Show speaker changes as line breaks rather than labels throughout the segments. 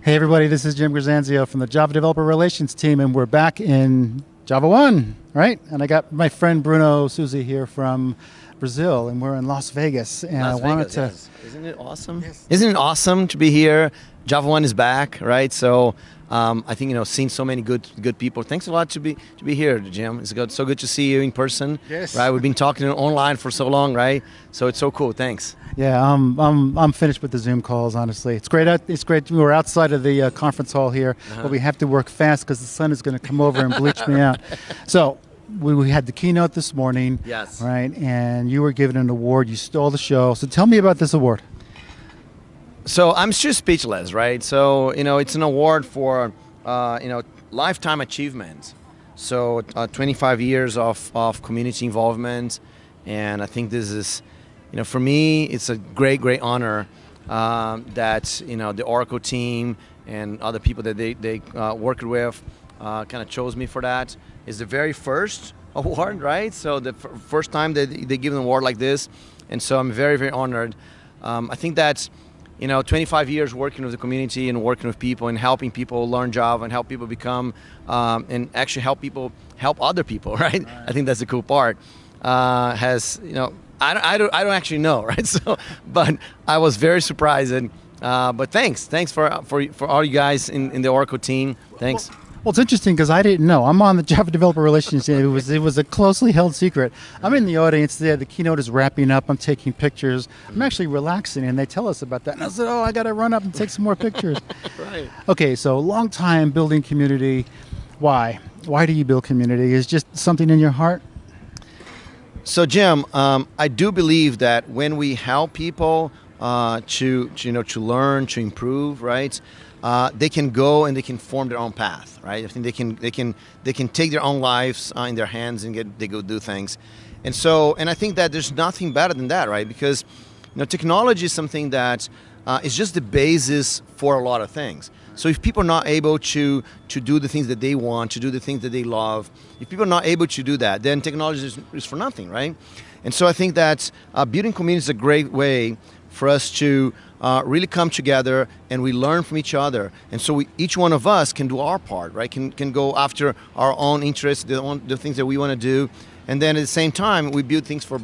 Hey everybody, this is Jim Grzanzio from the Java Developer Relations team, and we're back in Java 1, right? And I got my friend Bruno Suzy here from Brazil, and we're in Las Vegas. And
Las
I wanted
Vegas,
to...
yes. Isn't it awesome?
Yes.
Isn't it awesome to be here? Java 1 is back, right? So I think, seeing so many good people. Thanks a lot to be here, Jim. It's so good to see you in person.
Yes.
Right? We've been talking online for so long, right? So it's so cool. Thanks.
Yeah, I'm finished with the Zoom calls, honestly. It's great. It's great. We're outside of the conference hall here, but we have to work fast because the sun is going to come over and bleach me out. So we had the keynote this morning.
Yes.
Right, and you were given an award. You stole the show. So tell me about this award.
So I'm just speechless, right? So, it's an award for, lifetime achievement. So 25 years of community involvement. And I think this is, for me, it's a great honor that, the Oracle team and other people that they worked with kind of chose me for that. It's the very first award, right? So the first time that they give an award like this. And so I'm very honored. I think that's, 25 years working with the community and working with people and helping people learn Java and help people become, and actually help other people, right? I think that's the cool part. Has, I don't actually know, right? So, but I was very surprised, and but thanks for all you guys in the Oracle team. Thanks.
Well, it's interesting because I didn't know. I'm on the Java Developer Relations team. It was a closely held secret. I'm in the audience there. The keynote is wrapping up. I'm taking pictures. I'm actually relaxing, and they tell us about that. And I said, I got to run up and take some more pictures.
Right.
Okay, so long time building community. Why? Why do you build community? Is just something in your heart?
So, Jim, I do believe that when we help people to learn, to improve, right? They can go and they can form their own path, right? I think they can take their own lives in their hands and they go do things, and I think that there's nothing better than that, right? Because technology is something that is just the basis for a lot of things. So if people are not able to do the things that they want, to do the things that they love, if people are not able to do that, then technology is for nothing, right? And so I think that building community is a great way for us to really come together and we learn from each other. And so each one of us can do our part, right? Can go after our own interests, the things that we want to do. And then at the same time, we build things for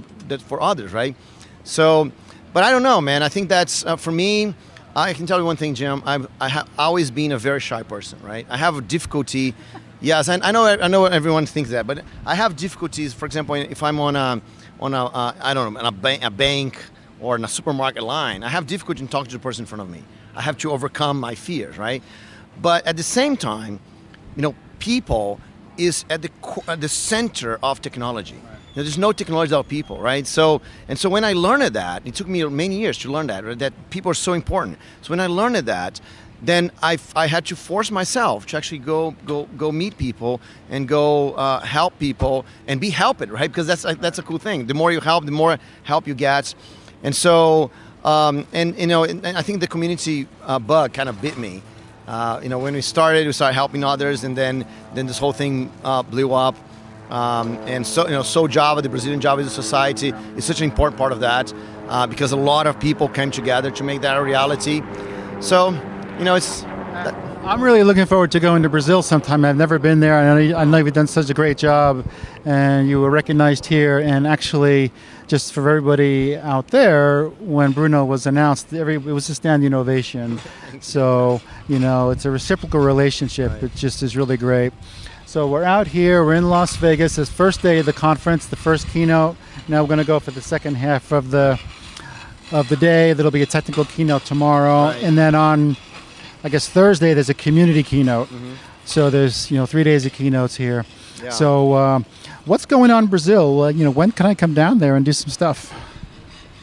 others, right? So, but I don't know, man. I think that's, for me, I can tell you one thing, Jim. I have always been a very shy person, right? I have a difficulty. Yes, I know everyone thinks that, but I have difficulties. For example, if I'm on a bank or in a supermarket line, I have difficulty in talking to the person in front of me. I have to overcome my fears, right? But at the same time, people is at the center of technology. There's no technology without people, right? So when I learned that, it took me many years to learn that, right? That people are so important. So when I learned that, then I had to force myself to actually go meet people and go help people and be helped, right? Because that's a cool thing. The more you help, the more help you get. And so, and I think the community bug kind of bit me. When we started helping others, and then this whole thing blew up. And so Java, the Brazilian Java Society, is such an important part of that because a lot of people came together to make that a reality. So, it's...
I'm really looking forward to going to Brazil sometime. I've never been there. I know you've done such a great job, and you were recognized here. And actually, just for everybody out there, when Bruno was announced, it was a standing ovation. So, it's a reciprocal relationship. Right. It just is really great. So we're out here. We're in Las Vegas. It's first day of the conference, the first keynote. Now we're going to go for the second half of the day. There'll be a technical keynote tomorrow, right. And then on, I guess, Thursday, there's a community keynote. Mm-hmm. So there's, 3 days of keynotes here. Yeah. So what's going on in Brazil? When can I come down there and do some stuff?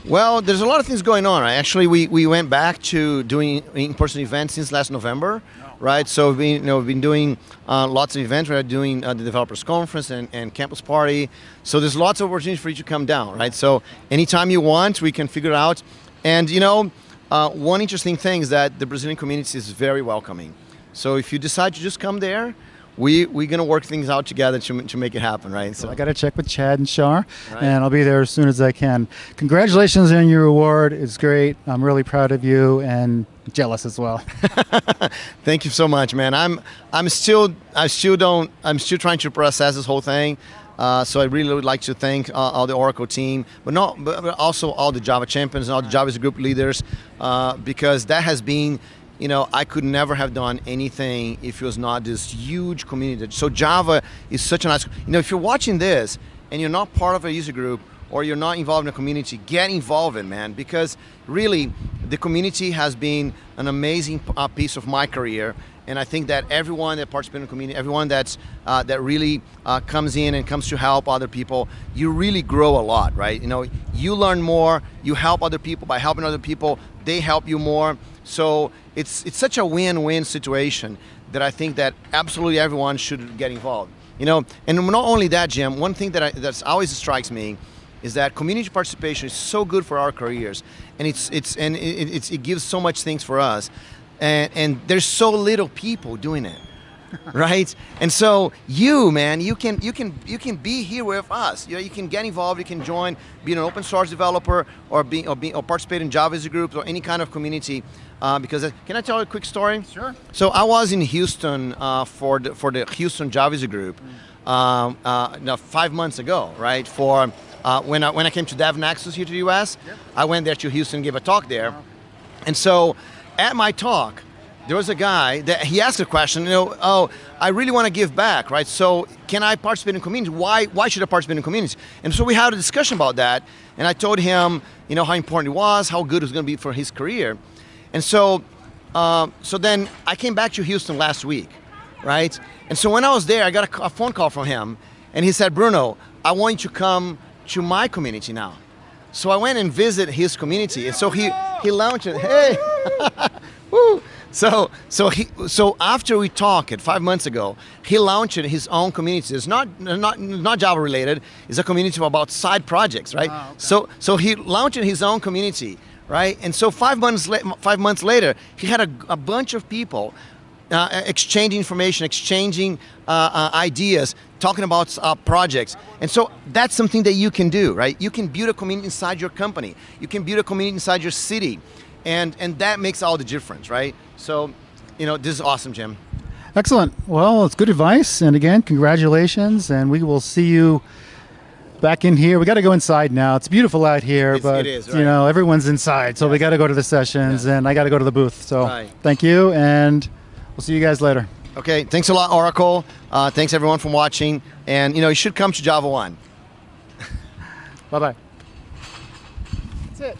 Well, there's a lot of things going on. Actually, we went back to doing in-person events since last November, right? So we've been doing lots of events. We're doing the Developers Conference and Campus Party. So there's lots of opportunities for you to come down, right? So anytime you want, we can figure it out. And one interesting thing is that the Brazilian community is very welcoming. So if you decide to just come there, we're going to work things out together to make it happen, right?
So I got to check with Chad and Shar, right. And I'll be there as soon as I can. Congratulations on your award. It's great. I'm really proud of you, and jealous as well.
Thank you so much, man. I'm still trying to process this whole thing. So I really would like to thank all the Oracle team, but also all the Java champions and all the Java group leaders, because that has been, I could never have done anything if it was not this huge community. So Java is such a nice, if you're watching this and you're not part of a user group or you're not involved in a community, get involved in, man, because really the community has been an amazing piece of my career. And I think that everyone that participates in the community, everyone that really comes in and comes to help other people, you really grow a lot, right? You learn more, you help other people. By helping other people, they help you more. So it's such a win-win situation that I think that absolutely everyone should get involved. And not only that, Jim, one thing that always strikes me is that community participation is so good for our careers, and it gives so much things for us. And there's so little people doing it, right? And so you can be here with us. You can get involved. You can join, be an open source developer, or participate in Java user groups or any kind of community. Because can I tell you a quick story?
Sure.
So I was in Houston for the Houston Java user group 5 months ago, right? For when I came to DevNexus here to the US, yep. I went there to Houston, gave a talk there, and so. At my talk, there was a guy that he asked a question, oh, I really want to give back, right? So can I participate in communities? Why should I participate in communities? And so we had a discussion about that, and I told him, how important it was, how good it was going to be for his career. And so then I came back to Houston last week, right? And so when I was there, I got a phone call from him, and he said, Bruno, I want you to come to my community now. So I went and visited his community, and so he launched it. Hey, woo! So after we talked 5 months ago, he launched his own community. It's not Java related. It's a community about side projects, right? Oh, okay. So he launched his own community, right? And so 5 months later, he had a bunch of people exchanging information, exchanging ideas, talking about projects. And so that's something that you can do, right? You can build a community inside your company. You can build a community inside your city. And that makes all the difference, right? So, this is awesome, Jim.
Excellent. Well, it's good advice. And again, congratulations. And we will see you back in here. We got to go inside now. It's beautiful out here, but it is, right? Everyone's inside. So we got to go to the sessions, and I got to go to the booth. So Thank you. And we'll see you guys later.
Okay, thanks a lot, Oracle. Thanks everyone for watching. And you should come to Java One.
Bye-bye. That's it.